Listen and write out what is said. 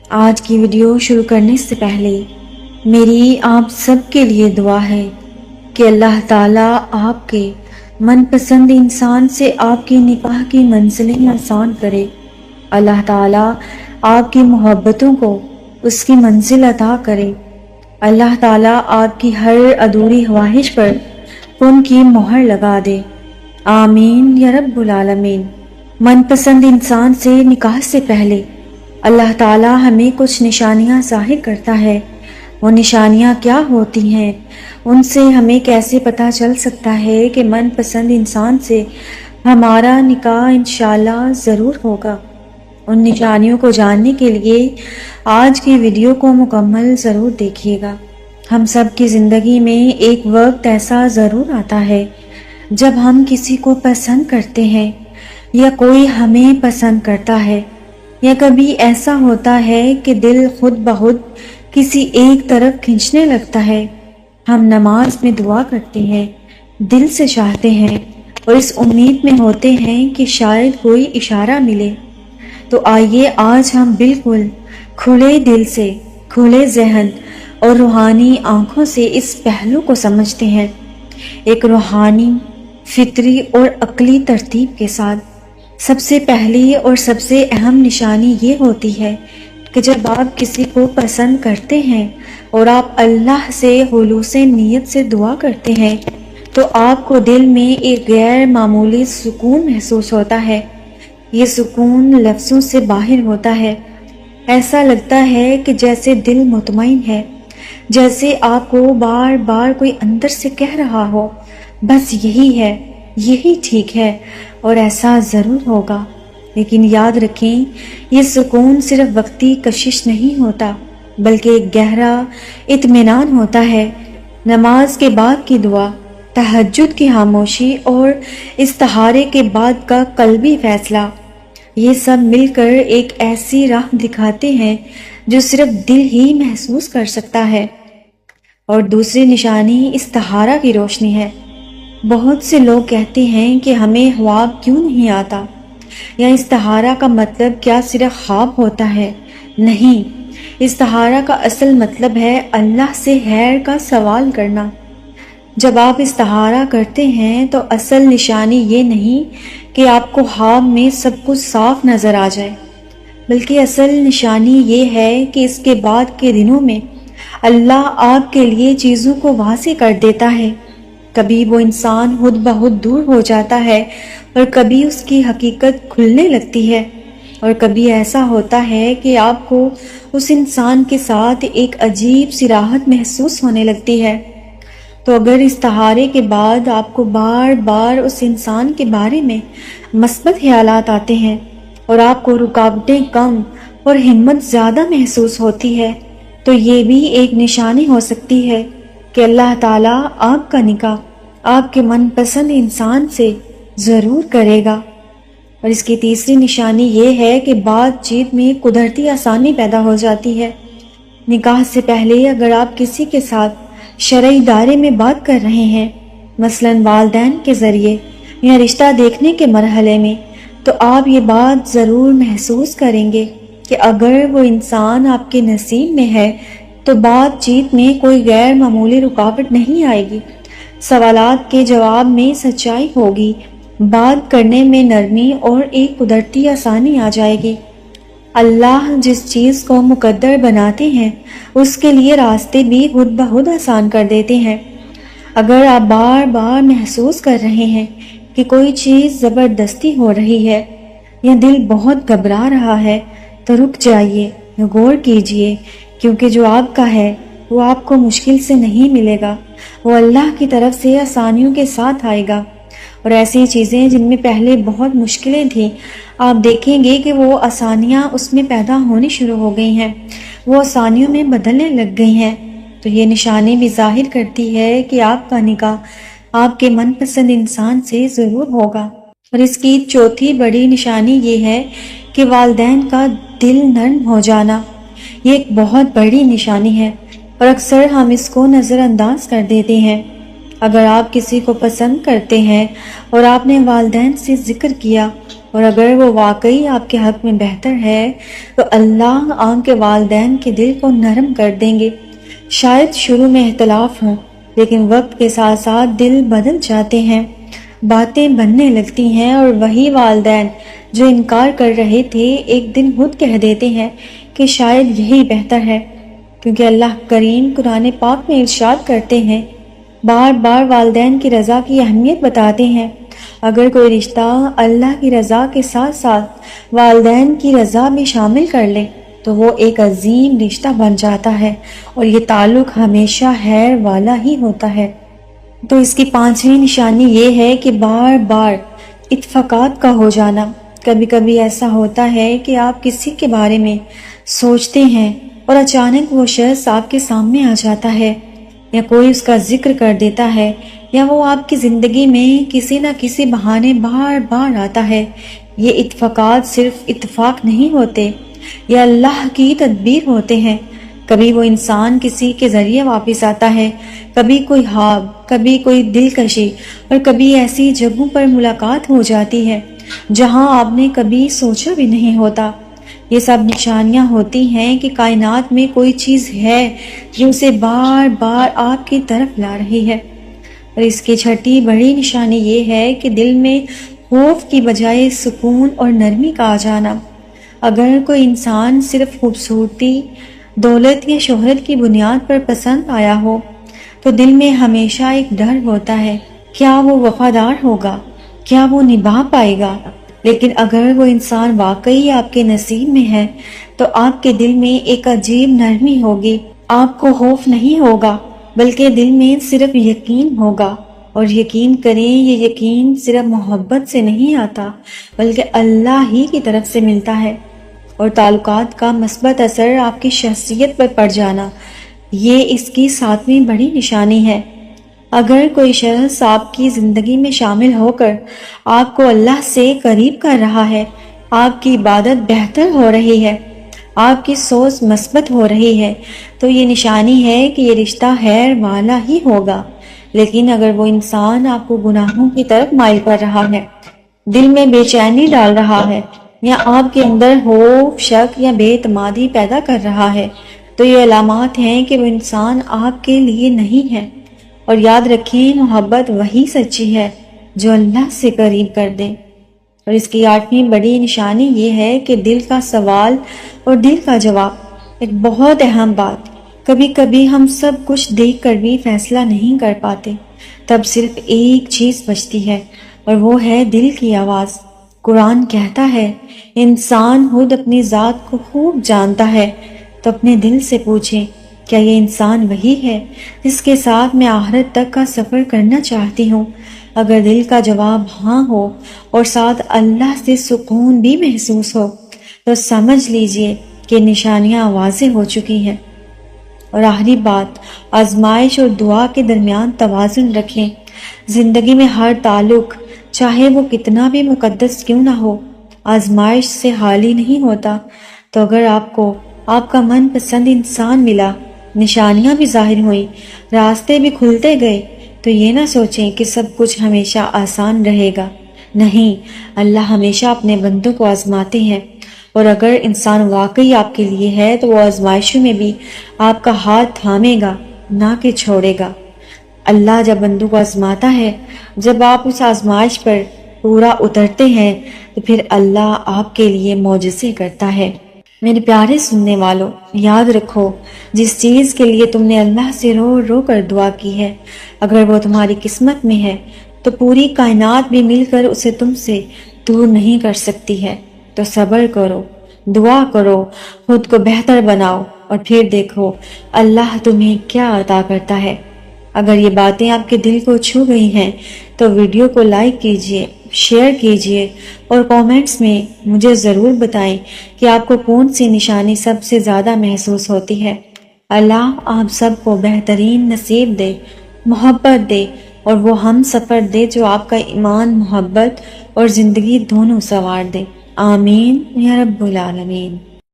آج کی ویڈیو شروع کرنے سے پہلے میری آپ سب کے لیے دعا ہے کہ اللہ تعالیٰ آپ کے من پسند انسان سے آپ کی نکاح کی منزلیں آسان کرے۔ اللہ تعالیٰ آپ کی محبتوں کو اس کی منزل عطا کرے۔ اللہ تعالیٰ آپ کی ہر ادھوری خواہش پر ان کی مہر لگا دے۔ آمین یا رب العالمین۔ من پسند انسان سے نکاح سے پہلے اللہ تعالیٰ ہمیں کچھ نشانیاں ظاہر کرتا ہے۔ وہ نشانیاں کیا ہوتی ہیں؟ ان سے ہمیں کیسے پتہ چل سکتا ہے کہ من پسند انسان سے ہمارا نکاح انشاءاللہ ضرور ہوگا؟ ان نشانیوں کو جاننے کے لیے آج کی ویڈیو کو مکمل ضرور دیکھیے گا۔ ہم سب کی زندگی میں ایک وقت ایسا ضرور آتا ہے جب ہم کسی کو پسند کرتے ہیں یا کوئی ہمیں پسند کرتا ہے، یا کبھی ایسا ہوتا ہے کہ دل خود بخود کسی ایک طرف کھنچنے لگتا ہے۔ ہم نماز میں دعا کرتے ہیں، دل سے چاہتے ہیں اور اس امید میں ہوتے ہیں کہ شاید کوئی اشارہ ملے۔ تو آئیے آج ہم بالکل کھلے دل سے، کھلے ذہن اور روحانی آنکھوں سے اس پہلو کو سمجھتے ہیں، ایک روحانی، فطری اور عقلی ترتیب کے ساتھ۔ سب سے پہلی اور سب سے اہم نشانی یہ ہوتی ہے کہ جب آپ کسی کو پسند کرتے ہیں اور آپ اللہ سے خلوص نیت سے دعا کرتے ہیں تو آپ کو دل میں ایک غیر معمولی سکون محسوس ہوتا ہے۔ یہ سکون لفظوں سے باہر ہوتا ہے۔ ایسا لگتا ہے کہ جیسے دل مطمئن ہے، جیسے آپ کو بار بار کوئی اندر سے کہہ رہا ہو، بس یہی ہے، یہی ٹھیک ہے اور ایسا ضرور ہوگا۔ لیکن یاد رکھیں، یہ سکون صرف وقتی کشش نہیں ہوتا، بلکہ ایک گہرا اطمینان ہوتا ہے۔ نماز کے بعد کی دعا، تہجد کی خاموشی اور استخارے کے بعد کا قلبی فیصلہ، یہ سب مل کر ایک ایسی راہ دکھاتے ہیں جو صرف دل ہی محسوس کر سکتا ہے۔ اور دوسری نشانی استخارہ کی روشنی ہے۔ بہت سے لوگ کہتے ہیں کہ ہمیں خواب کیوں نہیں آتا، یا استخارہ کا مطلب کیا صرف خواب ہوتا ہے؟ نہیں، استخارہ کا اصل مطلب ہے اللہ سے خیر کا سوال کرنا۔ جب آپ استخارہ کرتے ہیں تو اصل نشانی یہ نہیں کہ آپ کو خواب میں سب کچھ صاف نظر آ جائے، بلکہ اصل نشانی یہ ہے کہ اس کے بعد کے دنوں میں اللہ آپ کے لیے چیزوں کو واضح کر دیتا ہے۔ کبھی وہ انسان خود بخود دور ہو جاتا ہے اور کبھی اس کی حقیقت کھلنے لگتی ہے، اور کبھی ایسا ہوتا ہے کہ آپ کو اس انسان کے ساتھ ایک عجیب سی راحت محسوس ہونے لگتی ہے۔ تو اگر استخارے کے بعد آپ کو بار بار اس انسان کے بارے میں مثبت خیالات آتے ہیں اور آپ کو رکاوٹیں کم اور ہمت زیادہ محسوس ہوتی ہے، تو یہ بھی ایک نشانی ہو سکتی ہے کہ اللہ تعالیٰ آپ کا نکاح آپ کے من پسند انسان سے ضرور کرے گا۔ اور اس کی تیسری نشانی یہ ہے کہ بات چیت میں قدرتی آسانی پیدا ہو جاتی ہے۔ نکاح سے پہلے اگر آپ کسی کے ساتھ شرعی دائرے میں بات کر رہے ہیں، مثلا والدین کے ذریعے یا رشتہ دیکھنے کے مرحلے میں، تو آپ یہ بات ضرور محسوس کریں گے کہ اگر وہ انسان آپ کے نصیب میں ہے تو بات چیت میں کوئی غیر معمولی رکاوٹ نہیں آئے گی، سوالات کے جواب میں سچائی ہوگی، بات کرنے میں نرمی اور ایک قدرتی آسانی آ جائے گی۔ اللہ جس چیز کو مقدر بناتے ہیں اس کے لیے راستے بھی خود بخود آسان کر دیتے ہیں۔ اگر آپ بار بار محسوس کر رہے ہیں کہ کوئی چیز زبردستی ہو رہی ہے یا دل بہت گھبرا رہا ہے تو رک جائیے، غور کیجئے، کیونکہ جو آپ کا ہے وہ آپ کو مشکل سے نہیں ملے گا، وہ اللہ کی طرف سے آسانیوں کے ساتھ آئے گا۔ اور ایسی چیزیں جن میں پہلے بہت مشکلیں تھیں، آپ دیکھیں گے کہ وہ آسانیاں اس میں پیدا ہونی شروع ہو گئی ہیں، وہ آسانیوں میں بدلنے لگ گئی ہیں۔ تو یہ نشانی بھی ظاہر کرتی ہے کہ آپ کا نکاح آپ کے من پسند انسان سے ضرور ہوگا۔ اور اس کی چوتھی بڑی نشانی یہ ہے کہ والدین کا دل نرم ہو جانا۔ یہ ایک بہت بڑی نشانی ہے اور اکثر ہم اس کو نظر انداز کر دیتے ہیں۔ اگر آپ کسی کو پسند کرتے ہیں اور آپ نے والدین سے ذکر کیا اور اگر وہ واقعی آپ کے حق میں بہتر ہے تو اللہ آپ کے والدین کے دل کو نرم کر دیں گے۔ شاید شروع میں اختلاف ہوں، لیکن وقت کے ساتھ ساتھ دل بدل جاتے ہیں، باتیں بننے لگتی ہیں، اور وہی والدین جو انکار کر رہے تھے ایک دن خود کہہ دیتے ہیں کہ شاید یہی بہتر ہے، کیونکہ اللہ کریم قرآن پاک میں ارشاد کرتے ہیں، بار بار والدین کی رضا کی اہمیت بتاتے ہیں۔ اگر کوئی رشتہ اللہ کی رضا کے ساتھ ساتھ والدین کی رضا بھی شامل کر لے تو وہ ایک عظیم رشتہ بن جاتا ہے، اور یہ تعلق ہمیشہ خیر والا ہی ہوتا ہے۔ تو اس کی پانچویں نشانی یہ ہے کہ بار بار اتفاقات کا ہو جانا۔ کبھی کبھی ایسا ہوتا ہے کہ آپ کسی کے بارے میں سوچتے ہیں اور اچانک وہ شخص آپ کے سامنے آ جاتا ہے، یا کوئی اس کا ذکر کر دیتا ہے، یا وہ آپ کی زندگی میں کسی نہ کسی بہانے بار بار آتا ہے۔ یہ اتفاقات صرف اتفاق نہیں ہوتے، یہ اللہ کی تدبیر ہوتے ہیں۔ کبھی وہ انسان کسی کے ذریعے واپس آتا ہے، کبھی کوئی خواب، کبھی کوئی دلکشی، اور کبھی ایسی جگہوں پر ملاقات ہو جاتی ہے جہاں آپ نے کبھی سوچا بھی نہیں ہوتا۔ یہ سب نشانیاں ہوتی ہیں کہ کائنات میں کوئی چیز ہے جو اسے بار بار آپ کی طرف لا رہی ہے۔ اور اس کی چھٹی بڑی نشانی یہ ہے کہ دل میں خوف کی بجائے سکون اور نرمی کا آ جانا۔ اگر کوئی انسان صرف خوبصورتی، دولت یا شہرت کی بنیاد پر پسند آیا ہو تو دل میں ہمیشہ ایک ڈر ہوتا ہے، کیا وہ وفادار ہوگا، کیا وہ نبھا پائے گا؟ لیکن اگر وہ انسان واقعی آپ کے نصیب میں ہے تو آپ کے دل میں ایک عجیب نرمی ہوگی۔ آپ کو خوف نہیں ہوگا، بلکہ دل میں صرف یقین ہوگا۔ اور یقین کریں، یہ یقین صرف محبت سے نہیں آتا بلکہ اللہ ہی کی طرف سے ملتا ہے۔ اور تعلقات کا مثبت اثر آپ کی شخصیت پر پڑ جانا، یہ اس کی ساتویں بڑی نشانی ہے۔ اگر کوئی شخص آپ کی زندگی میں شامل ہو کر آپ کو اللہ سے قریب کر رہا ہے، آپ کی عبادت بہتر ہو رہی ہے، آپ کی سوچ مثبت ہو رہی ہے، تو یہ نشانی ہے کہ یہ رشتہ خیر والا ہی ہوگا۔ لیکن اگر وہ انسان آپ کو گناہوں کی طرف مائل کر رہا ہے، دل میں بے چینی ڈال رہا ہے، یا آپ کے اندر خوف، شک یا بے اعتمادی پیدا کر رہا ہے، تو یہ علامات ہیں کہ وہ انسان آپ کے لیے نہیں ہے۔ اور یاد رکھیں، محبت وہی سچی ہے جو اللہ سے قریب کر دے۔ اور اس کی آٹھویں بڑی نشانی یہ ہے کہ دل کا سوال اور دل کا جواب۔ ایک بہت اہم بات، کبھی کبھی ہم سب کچھ دیکھ کر بھی فیصلہ نہیں کر پاتے، تب صرف ایک چیز بچتی ہے، اور وہ ہے دل کی آواز۔ قرآن کہتا ہے، انسان خود اپنی ذات کو خوب جانتا ہے، تو اپنے دل سے پوچھیں، کیا یہ انسان وہی ہے جس کے ساتھ میں آخرت تک کا سفر کرنا چاہتی ہوں؟ اگر دل کا جواب ہاں ہو اور ساتھ اللہ سے سکون بھی محسوس ہو تو سمجھ لیجئے کہ نشانیاں واضح ہو چکی ہیں۔ اور آخری بات، آزمائش اور دعا کے درمیان توازن رکھیں۔ زندگی میں ہر تعلق، چاہے وہ کتنا بھی مقدس کیوں نہ ہو، آزمائش سے خالی نہیں ہوتا۔ تو اگر آپ کو آپ کا من پسند انسان ملا، نشانیاں بھی ظاہر ہوئیں، راستے بھی کھلتے گئے، تو یہ نہ سوچیں کہ سب کچھ ہمیشہ آسان رہے گا۔ نہیں، اللہ ہمیشہ اپنے بندوں کو آزماتے ہیں، اور اگر انسان واقعی آپ کے لیے ہے تو وہ آزمائشوں میں بھی آپ کا ہاتھ تھامے گا، نہ کہ چھوڑے گا۔ اللہ جب بندوں کو آزماتا ہے، جب آپ اس آزمائش پر پورا اترتے ہیں، تو پھر اللہ آپ کے لیے معجزے کرتا ہے۔ میرے پیارے سننے والوں، یاد رکھو، جس چیز کے لیے تم نے اللہ سے رو رو کر دعا کی ہے، اگر وہ تمہاری قسمت میں ہے تو پوری کائنات بھی مل کر اسے تم سے دور نہیں کر سکتی ہے۔ تو صبر کرو، دعا کرو، خود کو بہتر بناؤ، اور پھر دیکھو اللہ تمہیں کیا عطا کرتا ہے۔ اگر یہ باتیں آپ کے دل کو چھو گئی ہیں تو ویڈیو کو لائک کیجئے، شیئر کیجئے، اور کومنٹس میں مجھے ضرور بتائیں کہ آپ کو کون سی نشانی سب سے زیادہ محسوس ہوتی ہے۔ اللہ آپ سب کو بہترین نصیب دے، محبت دے، اور وہ ہم سفر دے جو آپ کا ایمان، محبت اور زندگی دونوں سنوار دے۔ آمین یا رب العالمین۔